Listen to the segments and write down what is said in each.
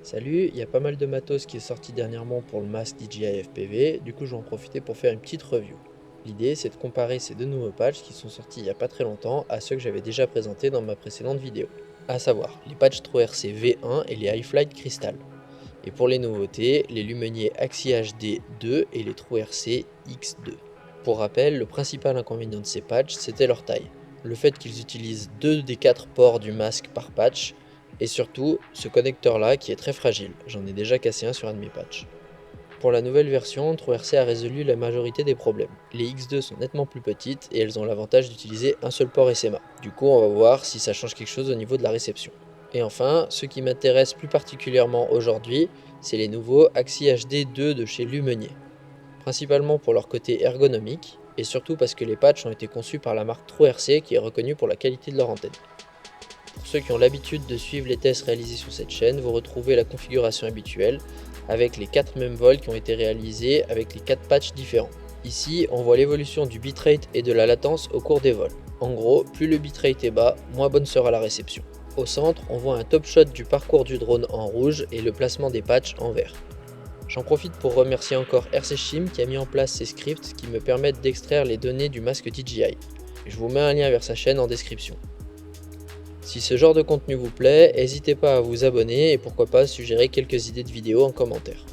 Salut, il y a pas mal de matos qui est sorti dernièrement pour le masque DJI FPV, du coup je vais en profiter pour faire une petite review. L'idée c'est de comparer ces deux nouveaux patchs qui sont sortis il y a pas très longtemps à ceux que j'avais déjà présentés dans ma précédente vidéo. À savoir, les patchs TrueRC V1 et les iFlight Crystal. Et pour les nouveautés, les Lumenier Axi HD 2 et les TrueRC X2. Pour rappel, le principal inconvénient de ces patchs c'était leur taille. Le fait qu'ils utilisent 2 des 4 ports du masque par patch, et surtout, ce connecteur là qui est très fragile, j'en ai déjà cassé un sur un de mes patchs. Pour la nouvelle version, TrueRC a résolu la majorité des problèmes. Les X2 sont nettement plus petites et elles ont l'avantage d'utiliser un seul port SMA. Du coup, on va voir si ça change quelque chose au niveau de la réception. Et enfin, ce qui m'intéresse plus particulièrement aujourd'hui, c'est les nouveaux Axi HD 2 de chez Lumenier. Principalement pour leur côté ergonomique, et surtout parce que les patchs ont été conçus par la marque TrueRC qui est reconnue pour la qualité de leur antenne. Pour ceux qui ont l'habitude de suivre les tests réalisés sur cette chaîne, vous retrouvez la configuration habituelle avec les 4 mêmes vols qui ont été réalisés avec les 4 patchs différents. Ici, on voit l'évolution du bitrate et de la latence au cours des vols. En gros, plus le bitrate est bas, moins bonne sera la réception. Au centre, on voit un top shot du parcours du drone en rouge et le placement des patchs en vert. J'en profite pour remercier encore RCShim qui a mis en place ces scripts qui me permettent d'extraire les données du masque DJI. Je vous mets un lien vers sa chaîne en description. Si ce genre de contenu vous plaît, n'hésitez pas à vous abonner et pourquoi pas suggérer quelques idées de vidéos en commentaire.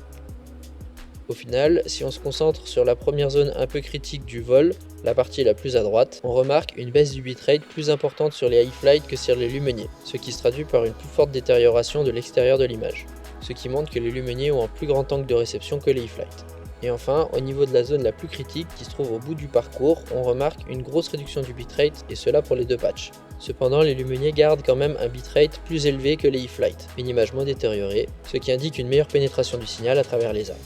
Au final, si on se concentre sur la première zone un peu critique du vol, la partie la plus à droite, on remarque une baisse du bitrate plus importante sur les iFlight que sur les Lumenier, ce qui se traduit par une plus forte détérioration de l'extérieur de l'image, ce qui montre que les Lumenier ont un plus grand angle de réception que les iFlight. Et enfin, au niveau de la zone la plus critique qui se trouve au bout du parcours, on remarque une grosse réduction du bitrate et cela pour les deux patchs. Cependant, les Lumenier gardent quand même un bitrate plus élevé que les iFlight, une image moins détériorée, ce qui indique une meilleure pénétration du signal à travers les arbres.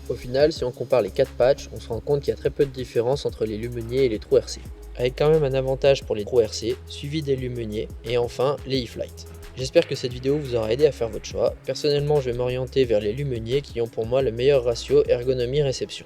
Au final, si on compare les 4 patchs, on se rend compte qu'il y a très peu de différence entre les Lumenier et les TrueRC, avec quand même un avantage pour les TrueRC, suivi des Lumenier, et enfin les iFlight. J'espère que cette vidéo vous aura aidé à faire votre choix. Personnellement, je vais m'orienter vers les Lumenier qui ont pour moi le meilleur ratio ergonomie-réception.